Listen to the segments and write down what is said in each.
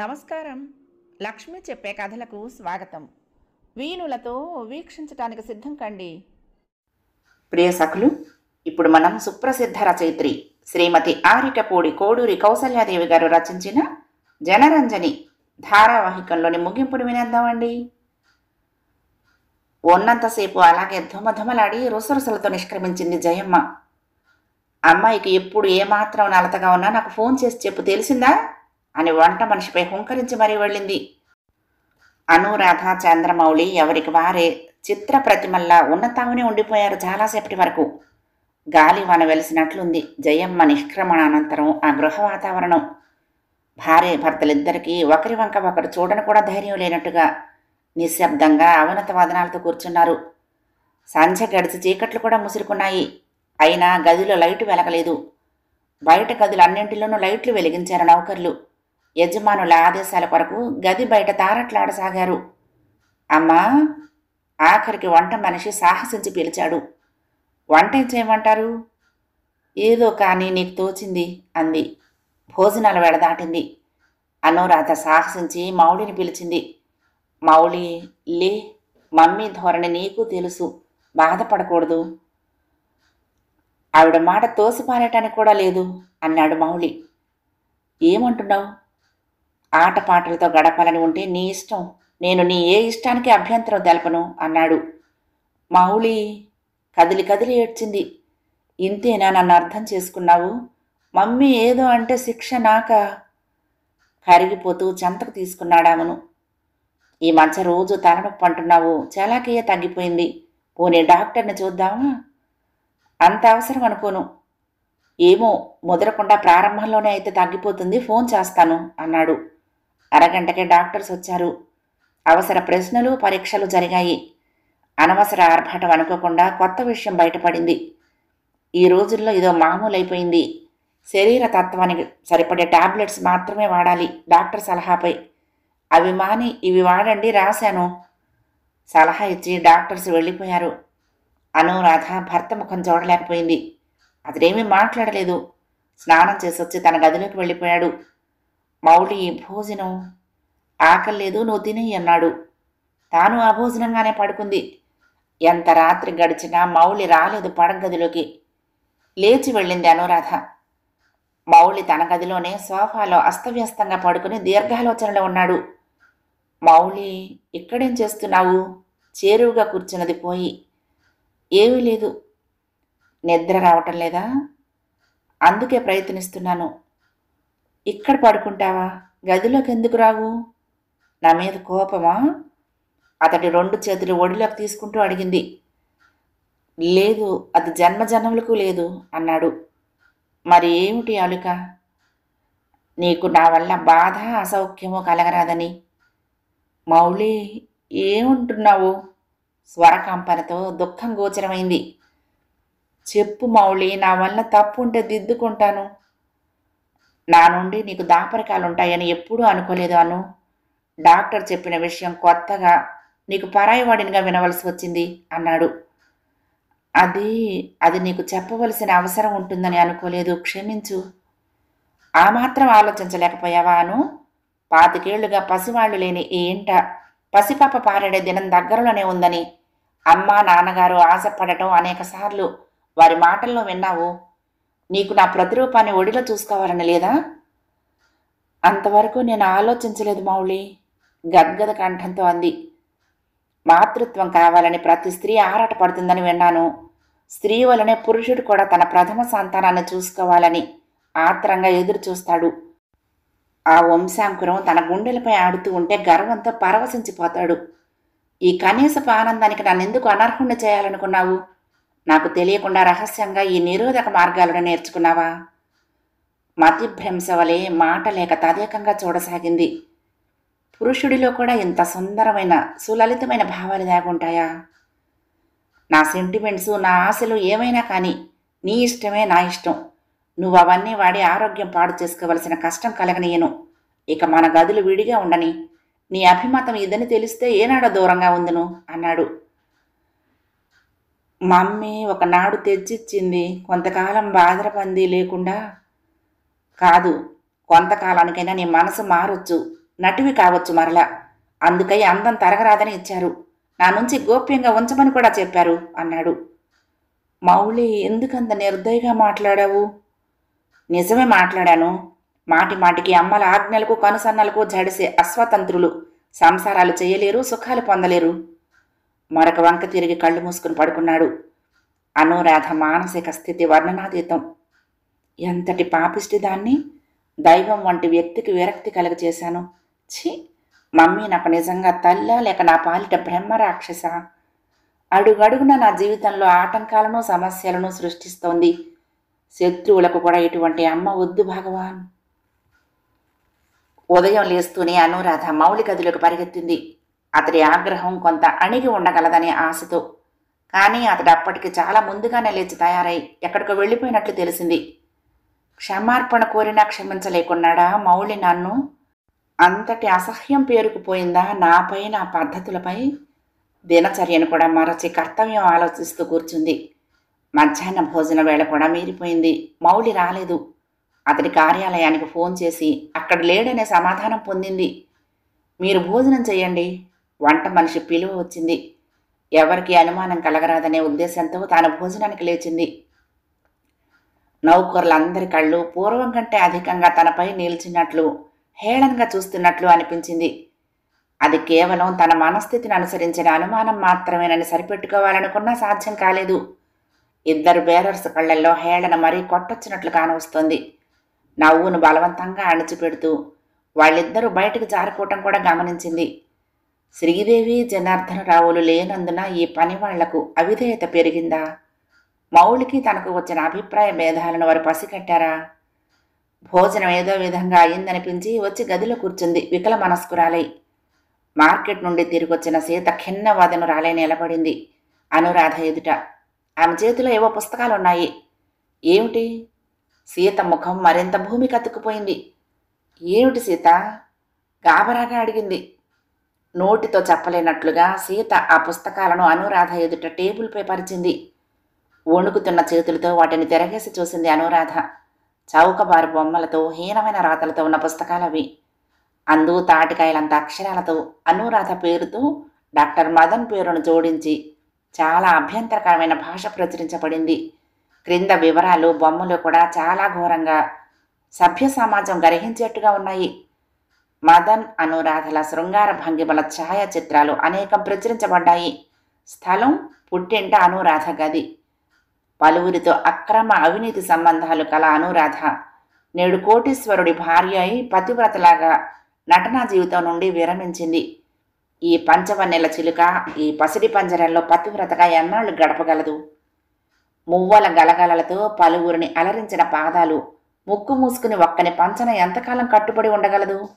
నమస్కారం. లక్ష్మి చెప్పే కథలకు స్వాగతం. వీణులతో వీక్షించటానికి సిద్ధం కండి. ప్రియ సఖులు, ఇప్పుడు మనం సుప్రసిద్ధ రచయిత్రి శ్రీమతి ఆరికపూడి కోడూరి కౌసల్యాదేవి గారు రచించిన జనరంజని ధారావాహికంలోని ముగింపును వినేద్దామండి. ఉన్నంతసేపు అలాగే ధుమధుమలాడి రుసరుసలతో నిష్క్రమించింది జయమ్మ. అమ్మాయికి ఎప్పుడు ఏమాత్రం నలతగా ఉన్నా నాకు ఫోన్ చేసి చెప్పు, తెలిసిందా అని వంట మనిషిపై హుంకరించి మరీ వెళ్ళింది. అనురాధ, చంద్రమౌళి ఎవరికి వారే చిత్ర ప్రతిమల్లా ఉన్నతావునే ఉండిపోయారు చాలాసేపటి వరకు. గాలివాన వెలిసినట్లుంది జయమ్మ నిష్క్రమణ అనంతరం ఆ గృహ వాతావరణం. భార్య భర్తలిద్దరికీ ఒకరి వంక ఒకరు చూడని కూడా ధైర్యం లేనట్టుగా నిశ్శబ్దంగా అవనత వదనాలతో కూర్చున్నారు. సంధ్య గడిచి చీకట్లు కూడా ముసురుకున్నాయి. అయినా గదిలో లైటు వెలగలేదు. బయట గదులన్నింటిలోనూ లైట్లు వెలిగించారు నౌకర్లు. యజమానుల ఆదేశాల కొరకు గది బయట తారట్లాడసాగారు. అమ్మా, ఆఖరికి వంట మనిషి సాహసించి పిలిచాడు. వంట ఏం చేయమంటారు? ఏదో కానీ నీకు తోచింది అంది. భోజనాల వేళ దాటింది. అనురాధ సాహసించి మౌళిని పిలిచింది. మౌళి, లే, మమ్మీ ధోరణి నీకు తెలుసు, బాధపడకూడదు. ఆవిడ మాట తోసిపారేయటానికి కూడా లేదు అన్నాడు మౌళి. ఏమంటున్నావు? ఆటపాటలతో గడపాలని ఉంటే నీ ఇష్టం, నేను నీ ఏ ఇష్టానికి అభ్యంతరం తెలపను అన్నాడు. మౌళి కదిలి కదిలి ఏడ్చింది. ఇంతేనా నన్ను అర్థం చేసుకున్నావు? మమ్మీ ఏదో అంటే శిక్ష నాక? కరిగిపోతూ చెంతకు తీసుకున్నాడామను. ఈ మధ్య రోజు తలనొప్పి అంటున్నావు, చలాకీయే తగ్గిపోయింది. పోనీ డాక్టర్ని చూద్దామా? అంత అవసరం అనుకోను. ఏమో, ముదరకుండా ప్రారంభంలోనే అయితే తగ్గిపోతుంది, ఫోన్ చేస్తాను అన్నాడు. అరగంటకే డాక్టర్స్ వచ్చారు. అవసర ప్రశ్నలు, పరీక్షలు జరిగాయి. అనవసర ఆర్భాటం అనుకోకుండా కొత్త విషయం బయటపడింది. ఈ రోజుల్లో ఇదో మామూలు అయిపోయింది. శరీర తత్వానికి సరిపడే టాబ్లెట్స్ మాత్రమే వాడాలి డాక్టర్ సలహాపై. అవి మాని ఇవి వాడండి రాశాను. సలహా ఇచ్చి డాక్టర్స్ వెళ్ళిపోయారు. అనురాధ భర్త ముఖం చూడలేకపోయింది. అతడేమీ మాట్లాడలేదు. స్నానం చేసొచ్చి తన గదిలోకి వెళ్ళిపోయాడు. మౌళి, భోజనం ఆకలి లేదు, నువ్వు తినేయి అన్నాడు. తాను ఆ భోజనంగానే పడుకుంది. ఎంత రాత్రి గడిచినా మౌళి రాలేదు పడగదిలోకి. లేచి వెళ్ళింది అనురాధ. మౌళి తన గదిలోనే సోఫాలో అస్తవ్యస్తంగా పడుకుని దీర్ఘాలోచనలో ఉన్నాడు. మౌళి, ఇక్కడేం చేస్తున్నావు? చేరువుగా కూర్చున్నది పోయి. ఏమీ లేదు. నిద్ర రావటం లేదా? అందుకే ప్రయత్నిస్తున్నాను. ఇక్కడ పడుకుంటావా? గదిలోకి ఎందుకు రావు? నా మీద కోపమా? అతడి 2 చేతులు ఒడిలోకి తీసుకుంటూ అడిగింది. లేదు, అది జన్మజన్మలకు లేదు అన్నాడు. మరి ఏమిటి అలుక? నీకు నా వల్ల బాధ, అసౌఖ్యమో కలగరాదని. మౌళి, ఏముంటున్నావు? స్వరకంపనతో దుఃఖం గోచరమైంది. చెప్పు మౌళి, నా వల్ల తప్పు ఉంటే దిద్దుకుంటాను. నా నుండి నీకు దాపరికాలుంటాయని ఎప్పుడూ అనుకోలేదు అను. డాక్టర్ చెప్పిన విషయం కొత్తగా, నీకు పరాయివాడినిగా వినవలసి వచ్చింది అన్నాడు. అది నీకు చెప్పవలసిన అవసరం ఉంటుందని అనుకోలేదు, క్షమించు. ఆ మాత్రం ఆలోచించలేకపోయావా అను? 25 ఏళ్లుగా పసివాళ్లు లేని ఈ ఇంట పసిపాప పారాడే దినం దగ్గరలోనే ఉందని అమ్మా నాన్నగారు ఆశపడటం అనేకసార్లు వారి మాటల్లో విన్నావు. నీకు నా ప్రతిరూపాన్ని ఒడిలో చూసుకోవాలని లేదా? అంతవరకు నేను ఆలోచించలేదు మౌళి, గద్గద కంఠంతో అంది. మాతృత్వం కావాలని ప్రతి స్త్రీ ఆరాటపడుతుందని విన్నాను. స్త్రీ వలనే పురుషుడు కూడా తన ప్రథమ సంతానాన్ని చూసుకోవాలని ఆత్రంగా ఎదురు చూస్తాడు. ఆ వంశాంకురం తన గుండెలపై ఆడుతూ ఉంటే గర్వంతో పరవశించిపోతాడు. ఈ కనీసపు ఆనందానికి నన్నెందుకు అనర్హుణ్ణి చేయాలనుకున్నావు? నాకు తెలియకుండా రహస్యంగా ఈ నిరోధక మార్గాలను నేర్చుకున్నావా? మతిభ్రంశ వలె మాట లేక తదేకంగా చూడసాగింది. పురుషుడిలో కూడా ఇంత సుందరమైన, సులలితమైన భావాలు దాగుంటాయా? నా సెంటిమెంట్స్, నా ఆశలు ఏమైనా కానీ నీ ఇష్టమే నా ఇష్టం. నువ్వు అవన్నీ వాడి ఆరోగ్యం పాడు చేసుకోవలసిన కష్టం కలగనీయను. ఇక మన గదులు విడిగా ఉండని. నీ అభిమతం ఇదని తెలిస్తే ఏనాడో దూరంగా ఉందును అన్నాడు. మమ్మీ ఒకనాడు తెచ్చిచ్చింది, కొంతకాలం బాధరపంది లేకుండా. కాదు, కొంతకాలానికైనా నీ మనసు మారొచ్చు. నటివి కావచ్చు మరలా. అందుకై అందం తరగరాదని ఇచ్చారు. నా నుంచి గోప్యంగా ఉంచమని కూడా చెప్పారు అన్నాడు. మౌళి, ఎందుకంత నిర్దయగా మాట్లాడావు? నిజమే మాట్లాడాను. మాటి మాటికి అమ్మల ఆజ్ఞలకు కనుసన్నలకు జడిసే అస్వతంత్రులు సంసారాలు చేయలేరు, సుఖాలు పొందలేరు. మరొక వంక తిరిగి కళ్ళు మూసుకుని పడుకున్నాడు. అనురాధ మానసిక స్థితి వర్ణనాతీతం. ఎంతటి పాపిష్టి దాన్ని దైవం వంటి వ్యక్తికి విరక్తి కలుగచేశాను. ఛీ, మమ్మీ నాకు నిజంగా తల్లా లేక నా పాలిట బ్రహ్మ రాక్షస? అడుగడుగున నా జీవితంలో ఆటంకాలను సమస్యలను సృష్టిస్తోంది. శత్రువులకు కూడా ఇటువంటి అమ్మ వద్దు భగవాన్. ఉదయం లేస్తూనే అనురాధ మౌళి గదిలోకి పరిగెత్తింది. అతడి ఆగ్రహం కొంత అణిగి ఉండగలదనే ఆశతో. కానీ అతడు అప్పటికి చాలా ముందుగానే లేచి తయారై ఎక్కడికో వెళ్ళిపోయినట్లు తెలిసింది. క్షమార్పణ కోరినా క్షమించలేకున్నాడా మౌళి నన్ను? అంతటి అసహ్యం పేరుకుపోయిందా నాపై, నా పద్ధతులపై? దినచర్యను కూడా మరచి కర్తవ్యం ఆలోచిస్తూ కూర్చుంది. మధ్యాహ్న భోజన వేళ కూడా మీరిపోయింది. మౌళి రాలేదు. అతడి కార్యాలయానికి ఫోన్ చేసి అక్కడ లేడనే సమాధానం పొందింది. మీరు భోజనం చేయండి, వంట మనిషి పిలువ వచ్చింది. ఎవరికి అనుమానం కలగరాదనే ఉద్దేశంతో తాను భోజనానికి లేచింది. నౌకర్లందరి కళ్ళు పూర్వం కంటే అధికంగా తనపై నిలిచినట్లు, హేళనగా చూస్తున్నట్లు అనిపించింది. అది కేవలం తన మనస్థితిని అనుసరించిన అనుమానం మాత్రమేనని సరిపెట్టుకోవాలనుకున్నా సాధ్యం కాలేదు. ఇద్దరు బేరర్స్ కళ్ళల్లో హేళన మరీ కొట్టొచ్చినట్లు కానవస్తోంది. నవ్వును బలవంతంగా అణిచిపెడుతూ వాళ్ళిద్దరూ బయటకు జారుకోవటం కూడా గమనించింది. శ్రీదేవి, జనార్దనరావులు లేనందున ఈ పని వాళ్లకు అవిధేయత పెరిగిందా? మౌళికి తనకు వచ్చిన అభిప్రాయ భేదాలను వారు పసిగట్టారా? భోజనం ఏదో విధంగా అయిందనిపించి వచ్చి గదిలో కూర్చుంది వికల మనస్కురాలై. మార్కెట్ నుండి తిరిగొచ్చిన సీత ఖిన్నవాదనురాలై నిలబడింది అనురాధ ఎదుట. ఆమె చేతిలో ఏవో పుస్తకాలున్నాయి. ఏమిటి? సీత ముఖం మరింత భూమి కత్తుకుపోయింది. ఏమిటి సీత? గాబరాగా అడిగింది. నోటితో చెప్పలేనట్లుగా సీత ఆ పుస్తకాలను అనురాధ ఎదుట టేబుల్పై పరిచింది. వణుకుతున్న చేతులతో వాటిని తిరగేసి చూసింది అనురాధ. చౌకబారు బొమ్మలతో, హీనమైన రాతలతో ఉన్న పుస్తకాలవి. అందు తాటికాయలంత అక్షరాలతో అనురాధ పేరుతో డాక్టర్ మదన్ పేరును జోడించి చాలా అభ్యంతరకరమైన భాష ప్రచురించబడింది. క్రింద వివరాలు, బొమ్మలు కూడా చాలా ఘోరంగా, సభ్య సమాజం గ్రహించేట్టుగా ఉన్నాయి. మదన్, అనురాధల శృంగార భంగిమల ఛాయాచిత్రాలు అనేకం ప్రచురించబడ్డాయి. స్థలం పుట్టింట అనురాధ గది. పలువురితో అక్రమ అవినీతి సంబంధాలు కల అనురాధ నేడు కోటీశ్వరుడి భార్య అయి పతివ్రతలాగా నటనా జీవితం నుండి విరమించింది. ఈ పంచవన్నెల చిలుక ఈ పసిడి పంజరంలో పతివ్రతగా ఎన్నాళ్ళు గడపగలదు? మువ్వల గలగలలతో పలువురిని అలరించిన పాదాలు ముక్కు మూసుకుని ఒక్కని పంచన ఎంతకాలం కట్టుబడి ఉండగలదు?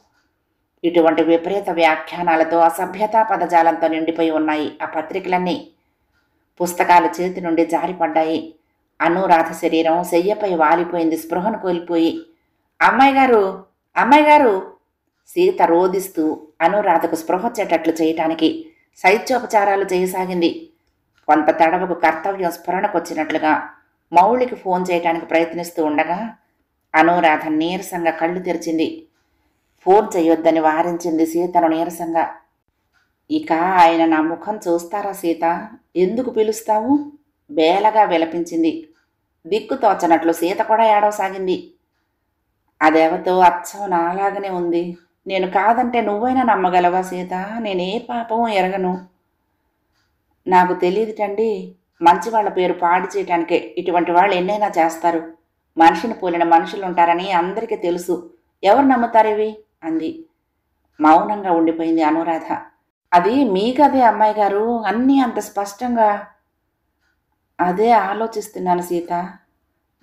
ఇటువంటి విపరీత వ్యాఖ్యానాలతో, అసభ్యతా పదజాలంతో నిండిపోయి ఉన్నాయి ఆ పత్రికలన్నీ. పుస్తకాలు చేతి నుండి జారిపడ్డాయి. అనురాధ శరీరం శయ్యపై వాలిపోయింది, స్పృహను కోల్పోయి. అమ్మాయి గారు, అమ్మాయి గారు! సీత రోదిస్తూ అనురాధకు స్పృహొచ్చేటట్లు చేయటానికి శైత్యోపచారాలు చేయసాగింది. కొంత తడవకు కర్తవ్యం స్ఫురణకొచ్చినట్లుగా మౌళికి ఫోన్ చేయటానికి ప్రయత్నిస్తూ ఉండగా అనురాధ నీరసంగా కళ్ళు తెరిచింది. ఫోన్ చేయొద్దని వారించింది సీతను నీరసంగా. ఇక ఆయన నా ముఖం చూస్తారా సీత? ఎందుకు పిలుస్తావు? బేలగా విలపించింది. దిక్కు తోచనట్లు సీత కూడా ఏడవసాగింది. అదేవతో అచ్చం నాలాగనే ఉంది. నేను కాదంటే నువ్వైనా నమ్మగలవా సీత? నేనే పాపం ఎరగను. నాకు తెలియదుటండి. మంచివాళ్ల పేరు పాడు చేయటానికే ఇటువంటి వాళ్ళు ఎన్నైనా చేస్తారు. మనిషిని పోలిన మనుషులుంటారని అందరికీ తెలుసు. ఎవరు నమ్ముతారివి? అంది. మౌనంగా ఉండిపోయింది అనురాధ. అది మీకదే అమ్మాయి గారు, అన్నీ అంత స్పష్టంగా. అదే ఆలోచిస్తున్నాను సీత.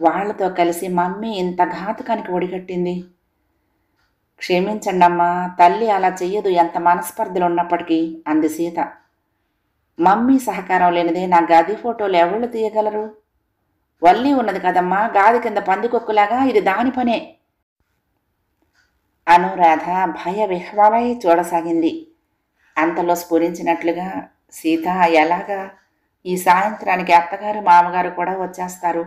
వాళ్లతో కలిసి మమ్మీ ఇంత ఘాతుకానికి ఒడిగట్టింది. క్షమించండమ్మా, తల్లి అలా చెయ్యదు ఎంత మనస్పర్ధలు ఉన్నప్పటికీ అంది సీత. మమ్మీ సహకారం లేనిదే నా గది ఫోటోలు ఎవళ్ళు తీయగలరు? వల్లి ఉన్నది కదమ్మా, గాది కింద పందికొక్కులాగా, ఇది దాని పనే. అనురాధ భయ విహ్వలై చూడసాగింది. అంతలో స్ఫురించినట్లుగా, సీత ఎలాగా? ఈ సాయంత్రానికి అత్తగారు మామగారు కూడా వచ్చేస్తారు.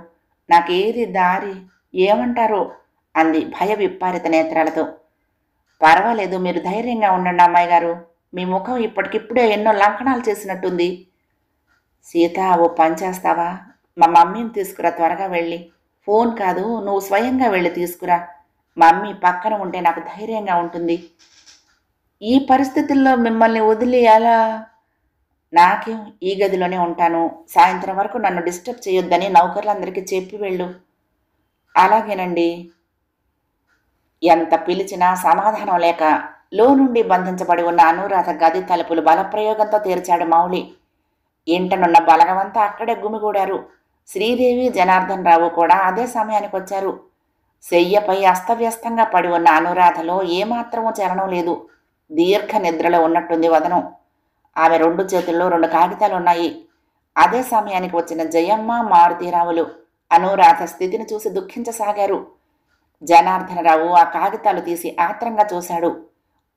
నాకేది దారి? ఏమంటారో అంది భయ విప్పారిత నేత్రాలతో. పర్వాలేదు, మీరు ధైర్యంగా ఉండండి అమ్మాయి గారు. మీ ముఖం ఇప్పటికిప్పుడే ఎన్నో లంకణాలు చేసినట్టుంది. సీత, ఓ పని చేస్తావా? మా మమ్మీని తీసుకురా త్వరగా వెళ్ళి. ఫోన్ కాదు, నువ్వు స్వయంగా వెళ్ళి తీసుకురా. మమ్మీ పక్కన ఉంటే నాకు ధైర్యంగా ఉంటుంది. ఈ పరిస్థితుల్లో మిమ్మల్ని వదిలి ఎలా? నాకేం, ఈ గదిలోనే ఉంటాను. సాయంత్రం వరకు నన్ను డిస్టర్బ్ చేయొద్దని నౌకర్లందరికీ చెప్పి వెళ్ళు. అలాగేనండి. ఎంత పిలిచినా సమాధానం లేక నుండి బంధించబడి ఉన్న అనురాధ గది తలుపులు బలప్రయోగంతో తెరిచాడు మౌళి. ఇంటనున్న బలగమంతా అక్కడే గుమిగూడారు. శ్రీదేవి, జనార్దన్ రావు కూడా అదే సమయానికి వచ్చారు. శయ్యపై అస్తవ్యస్తంగా పడి ఉన్న అనురాధలో ఏమాత్రమూ చలనం లేదు. దీర్ఘ నిద్రలో ఉన్నట్టుంది వదనం. ఆమె 2 చేతుల్లో 2 కాగితాలున్నాయి. అదే సమయానికి వచ్చిన జయమ్మ, మారుతీరావులు అనురాధ స్థితిని చూసి దుఃఖించసాగారు. జనార్దనరావు ఆ కాగితాలు తీసి ఆత్రంగా చూశాడు.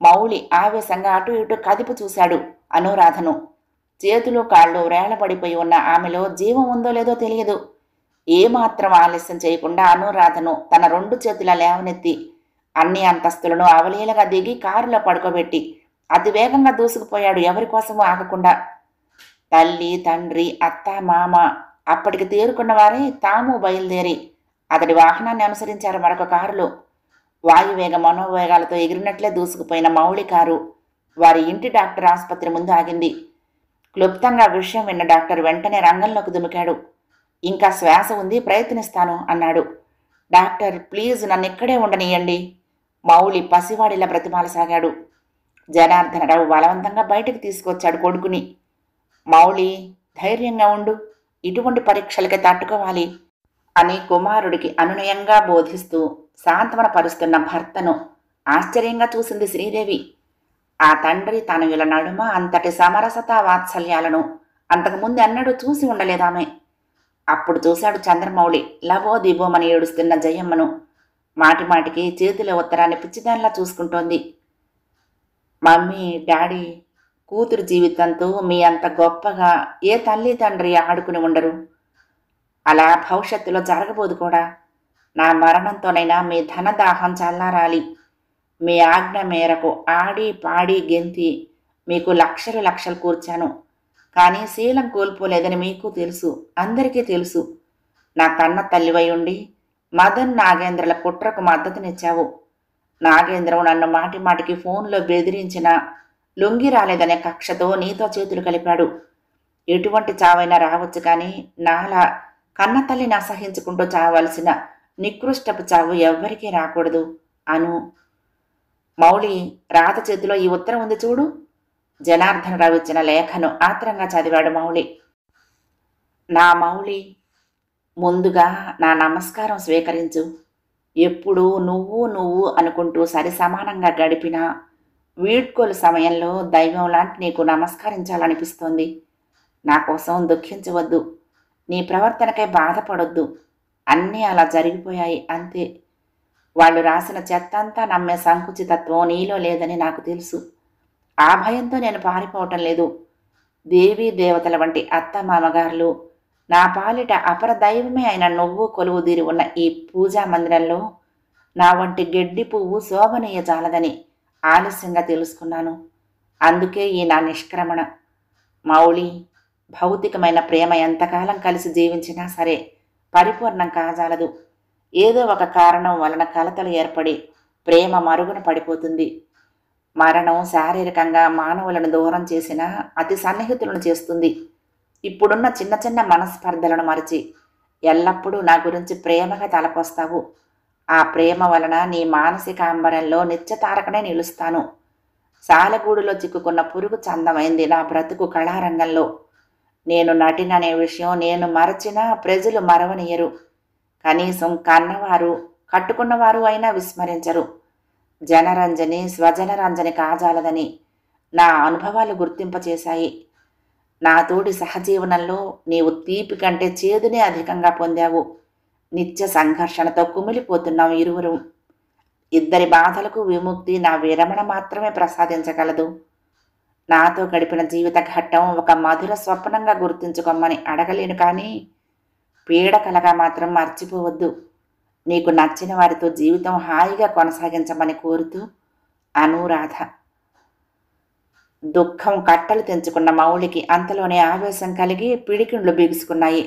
మౌళి ఆవేశంగా అటు ఇటు కదిపి చూశాడు అనురాధను. చేతులు కాళ్ళు వేళ్లబడిపోయి ఉన్న ఆమెలో జీవం ఉందో లేదో తెలియదు. ఏమాత్రం ఆలస్యం చేయకుండా అనురాధను తన 2 చేతుల లేవనెత్తి అన్ని అంతస్తులను అవలీలగా దిగి కారులో పడుకోబెట్టి అతివేగంగా దూసుకుపోయాడు, ఎవరికోసమూ ఆగకుండా. తల్లి, తండ్రి, అత్త, మామ అప్పటికి తేరుకున్న వారే తాము బయలుదేరి అతడి వాహనాన్ని అనుసరించారు మరొక కారులో. వాయువేగ మనోవేగాలతో ఎగిరినట్లే దూసుకుపోయిన మౌళి కారు వారి ఇంటి డాక్టర్ ఆసుపత్రి ముందు ఆగింది. క్లుప్తంగా విషయం విన్న డాక్టర్ వెంటనే రంగంలోకి దుమికాడు. ఇంకా శ్వాస ఉంది, ప్రయత్నిస్తాను అన్నాడు. డాక్టర్, ప్లీజ్ నన్ను ఇక్కడే ఉండనియండి. మౌళి పసివాడిలా బ్రతిమాలసాగాడు. జనార్దనరావు బలవంతంగా బయటకు తీసుకొచ్చాడు కొడుకుని. మౌళి, ధైర్యంగా ఉండు, ఇటువంటి పరీక్షలకి తట్టుకోవాలి అని కుమారుడికి అనునయంగా బోధిస్తూ సాంత్వన పరుస్తున్న భర్తను ఆశ్చర్యంగా చూసింది శ్రీదేవి. ఆ తండ్రి తనయుల నడుమ అంతటి సమరసత వాత్సల్యాలను అంతకుముందు ఎన్నడూ చూసి ఉండలేదామె. అప్పుడు చూశాడు చంద్రమౌళి లబో దిబోమని ఏడుస్తున్న జయమ్మను. మాటిమాటికి చేతిలో ఉత్తరాన్ని పిచ్చిదానిలా చూసుకుంటోంది. మమ్మీ, డాడీ, కూతురు జీవితంతో మీ అంత గొప్పగా ఏ తల్లి తండ్రి ఆడుకుని ఉండరు. అలా భవిష్యత్తులో జరగబోదు కూడా. నా మరణంతోనైనా మీ ధనదాహం చల్లారాలి. మీ ఆజ్ఞ మేరకు ఆడి పాడి గెంతి మీకు లక్షలు లక్షలు కూర్చాను. కానీ శీలం కోల్పోలేదని మీకు తెలుసు, అందరికీ తెలుసు. నా కన్న తల్లివై ఉండి మదన్, నాగేంద్రల కుట్రకు మద్దతునిచ్చావు. నాగేంద్రం నన్ను మాటిమాటికి ఫోన్లో బెదిరించినా లొంగి రాలేదనే కక్షతో నీతో చేతులు కలిపాడు. ఎటువంటి చావైనా రావచ్చు, కానీ నాలా కన్నతల్లిని అసహించుకుంటూ చావలసిన నికృష్టపు చావు ఎవ్వరికీ రాకూడదు అను. మౌళి, రాత చేతిలో ఈ ఉత్తరం ఉంది చూడు. జనార్దనరావు ఇచ్చిన లేఖను ఆత్రంగా చదివాడు మౌళి. నా మౌళి, ముందుగా నా నమస్కారం స్వీకరించు. ఎప్పుడూ నువ్వు అనుకుంటూ సరి సమానంగా గడిపిన వీడ్కోలు సమయంలో దైవం లాంటి నీకు నమస్కరించాలనిపిస్తోంది. నా కోసం దుఃఖించవద్దు, నీ ప్రవర్తనకై బాధపడొద్దు. అన్నీ అలా జరిగిపోయాయి, అంతే. వాళ్ళు రాసిన చెత్తంతా నమ్మే సంకుచితత్వం నీలో లేదని నాకు తెలుసు. ఆ భయంతో నేను పారిపోవటం లేదు. దేవీ దేవతల వంటి అత్త మామగారులు, నా పాలిట అపర దైవమే అయిన నువ్వు కొలువుదీరి ఉన్న ఈ పూజా మందిరంలో నా వంటి గెడ్డి పువ్వు శోభనీయ జాలదని ఆలస్యంగా తెలుసుకున్నాను. అందుకే ఈ నా నిష్క్రమణ. మౌళి, భౌతికమైన ప్రేమ ఎంతకాలం కలిసి జీవించినా సరే పరిపూర్ణం కాజాలదు. ఏదో ఒక కారణం వలన కలతలు ఏర్పడి ప్రేమ మరుగున పడిపోతుంది. మరణం శారీరకంగా మానవులను దూరం చేసినా అతి సన్నిహితులను చేస్తుంది. ఇప్పుడున్న చిన్న చిన్న మనస్పర్ధలను మరిచి ఎల్లప్పుడూ నా గురించి ప్రేమగా తలకొస్తావు. ఆ ప్రేమ వలన నీ మానసిక అంబరంలో నిత్యతారకనే నిలుస్తాను. సాలెగూడులో చిక్కుకున్న పురుగు చందమైంది నా బ్రతుకు కళారంగంలో. నేను నటిననే విషయం నేను మరచినా ప్రజలు మరవనియరు. కనీసం కన్నవారు, కట్టుకున్నవారు అయినా విస్మరించరు. జనరంజని స్వజనరంజని కాజాలదని నా అనుభవాలు గుర్తింపచేశాయి. నా తోటి సహజీవనంలో నీవు తీపి కంటే చేదునే అధికంగా పొందావు. నిత్య సంఘర్షణతో కుమిలిపోతున్నాం ఇరువురు. ఇద్దరి బాధలకు విముక్తి నా విరమణ మాత్రమే ప్రసాదించగలదు. నాతో గడిపిన జీవిత ఘట్టం ఒక మధుర స్వప్నంగా గుర్తుంచుకోమని అడగలేను, కానీ పీడకలగా మాత్రం మర్చిపోవద్దు. నీకు నచ్చిన వారితో జీవితం హాయిగా కొనసాగించమని కోరుతూ అనురాధ. దుఃఖం కట్టలు తెంచుకున్న మౌళికి అంతలోనే ఆవేశం కలిగి పిడికిండ్లు బిగుసుకున్నాయి.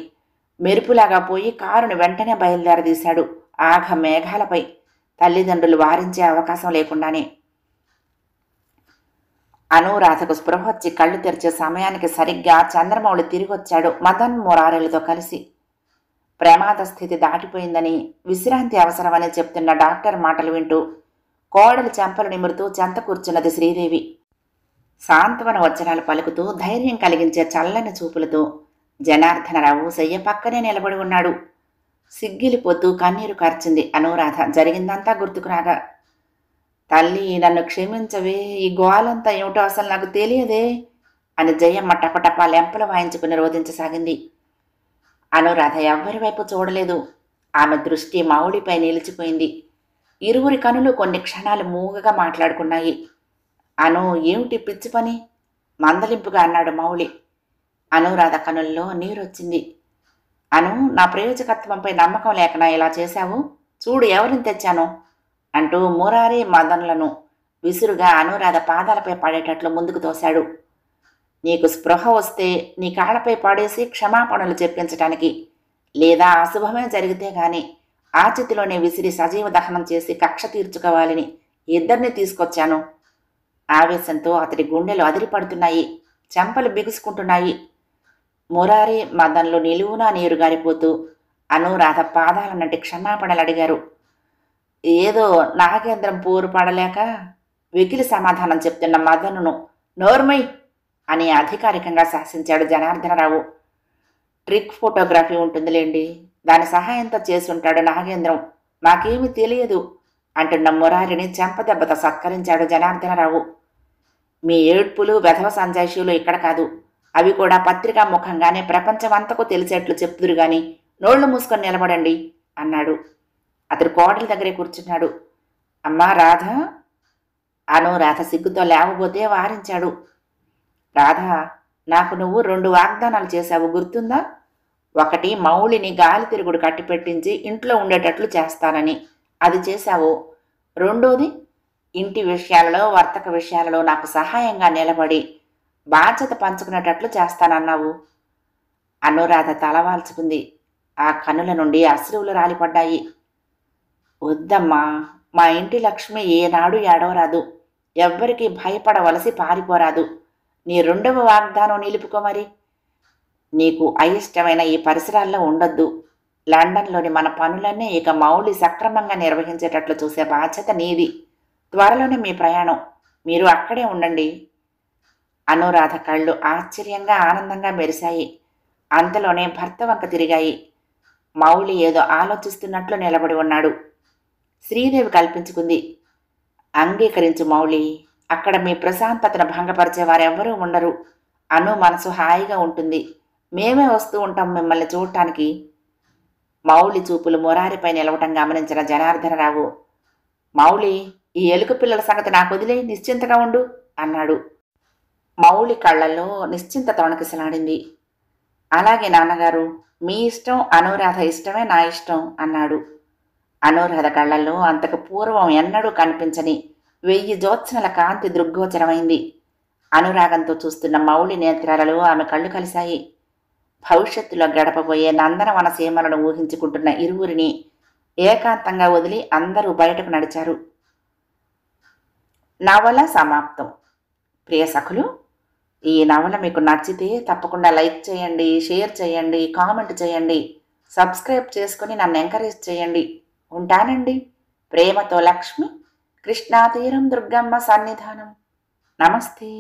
మెరుపులాగా పోయి కారును వెంటనే బయలుదేరదీశాడు ఆఘ మేఘాలపై, తల్లిదండ్రులు వారించే అవకాశం లేకుండానే. అనురాధకు స్పృహ వచ్చి కళ్ళు తెరిచే సమయానికి సరిగ్గా చంద్రమౌళి తిరిగొచ్చాడు మదన్ మురారీలతో కలిసి. ప్రమాద స్థితి దాటిపోయిందని, విశ్రాంతి అవసరమని చెప్తున్న డాక్టర్ మాటలు వింటూ కోడలి చెంపలు నిమురుతూ చెంత కూర్చున్నది శ్రీదేవి. సాంత్వన వచనాలు పలుకుతూ ధైర్యం కలిగించే చల్లని చూపులతో జనార్దనరావు శయ్య పక్కనే నిలబడి ఉన్నాడు. సిగ్గిలిపోతూ కన్నీరు కార్చింది అనురాధ జరిగిందంతా గుర్తుకురాగా. తల్లి, నన్ను క్షమించవే, ఈ గోలంతా ఏమిటో అసలు నాకు తెలియదే అని జయమ్మ టపటపా లెంపలు వాయించుకుని రోధించసాగింది. అనురాధ ఎవ్వరి వైపు చూడలేదు. ఆమె దృష్టి మౌళిపై నిలిచిపోయింది. ఇరువురి కనులు కొన్ని క్షణాలు మూగగా మాట్లాడుకున్నాయి. అను, ఏమిటి పిచ్చి పని? మందలింపుగా అన్నాడు మౌళి. అనురాధ కనుల్లో నీరొచ్చింది. అను, నా ప్రయోజకత్వంపై నమ్మకం లేకనా ఇలా చేశావు? చూడు ఎవరిని తెచ్చాను అంటూ మురారి మదన్లను విసురుగా అనురాధ పాదాలపై పడేటట్లు ముందుకు తోశాడు. నీకు స్పృహ వస్తే నీ కాళ్ళపై పడేసి క్షమాపణలు చెప్పించటానికి, లేదా అశుభమే జరిగితే గాని ఆచితిలోనే విసిరి సజీవ దహనం చేసి కక్ష తీర్చుకోవాలని ఇద్దరిని తీసుకొచ్చాను. ఆవేశంతో అతడి గుండెలు అదిరిపడుతున్నాయి, చెంపలు బిగుసుకుంటున్నాయి. మురారి మదన్లు నిలువునా నీరు గారిపోతూ అనురాధ పాదాలన్నట్టు క్షమాపణలు అడిగారు. ఏదో నాగేంద్రం పోరు పడలేక వెకిలి సమాధానం చెప్తున్న మదనును నోర్మై అని అధికారికంగా శాసించాడు జనార్దనరావు. ట్రిక్ ఫోటోగ్రఫీ ఉంటుందిలేండి, దాని సహాయంతో చేసుంటాడు నాగేంద్రం, మాకేమీ తెలియదు అంటున్న మురారిని చెంపదెబ్బతో సత్కరించాడు జనార్దనరావు. మీ ఏడ్పులు వెధవ సంజాయిషులు ఇక్కడ కాదు, అవి కూడా పత్రికా ముఖంగానే ప్రపంచమంతకు తెలిసేట్లు చెప్తురు గాని నోళ్లు మూసుకొని నిలబడండి అన్నాడు. అతడు కోడలి దగ్గరే కూర్చున్నాడు. అమ్మా రాధ. అనురాధ సిగ్గుతో లేవబోతే వారించాడు. రాధా, నాకు నువ్వు 2 వాగ్దానాలు చేశావు, గుర్తుందా? ఒకటి, మౌళిని గాలి తిరుగుడు కట్టిపెట్టించి ఇంట్లో ఉండేటట్లు చేస్తానని, అది చేశావు. రెండోది, ఇంటి విషయాలలో వర్తక విషయాలలో నాకు సహాయంగా నిలబడి బాధ్యత పంచుకునేటట్లు చేస్తానన్నావు. అనురాధ తలవాల్చుకుంది. ఆ కనుల నుండి అశ్రువులు రాలిపడ్డాయి. వద్దమ్మా, మా ఇంటి లక్ష్మి ఏనాడు ఏడవరాదు, ఎవ్వరికీ భయపడవలసి పారిపోరాదు. నీ 2వ వాగ్దానం నిలుపుకో మరి. నీకు అయిష్టమైన ఈ పరిసరాల్లో ఉండొద్దు. లండన్లోని మన పనులన్నీ ఇక మౌళి సక్రమంగా నిర్వహించేటట్లు చూసే బాధ్యత నీది. త్వరలోనే మీ ప్రయాణం, మీరు అక్కడే ఉండండి. అనురాధ కళ్ళు ఆశ్చర్యంగా ఆనందంగా మెరిశాయి. అంతలోనే భర్త వంక తిరిగాయి. మౌళి ఏదో ఆలోచిస్తున్నట్లు నిలబడి ఉన్నాడు. శ్రీదేవి కల్పించుకుంది. అంగీకరించు మౌళి, అక్కడ మీ ప్రశాంతతను భంగపరిచే వారెవ్వరూ ఉండరు. అను మనసు హాయిగా ఉంటుంది. మేమే వస్తూ ఉంటాం మిమ్మల్ని చూడటానికి. మౌళి చూపులు మురారిపై నిలవటం గమనించిన జనార్దనరావు, మౌళి, ఈ ఎలుక పిల్లల సంగతి నాకు వదిలే, నిశ్చింతగా ఉండు అన్నాడు. మౌళి కళ్ళల్లో నిశ్చింత తొణకిసలాడింది. అలాగే నాన్నగారు, మీ ఇష్టం, అనురాధ ఇష్టమే నా ఇష్టం అన్నాడు. అనురాధ కళ్ళల్లో అంతకు పూర్వం ఎన్నడూ కనిపించని 1000 జ్యోత్సనల కాంతి దృగ్గోచరమైంది. అనురాగంతో చూస్తున్న మౌళి నేత్రాలలో ఆమె కళ్ళు కలిశాయి. భవిష్యత్తులో గడపబోయే నందనవన సీమలను ఊహించుకుంటున్న ఇరువురిని ఏకాంతంగా వదిలి అందరూ బయటకు నడిచారు. నవల సమాప్తం. ప్రియ సఖులు, ఈ నవల మీకు నచ్చితే తప్పకుండా లైక్ చేయండి, షేర్ చేయండి, కామెంట్ చేయండి, సబ్స్క్రైబ్ చేసుకుని నన్ను ఎంకరేజ్ చేయండి. ఉంటానండి. ప్రేమతో లక్ష్మి, కృష్ణాతీరం దుర్గమ్మ సన్నిధానం. నమస్తే.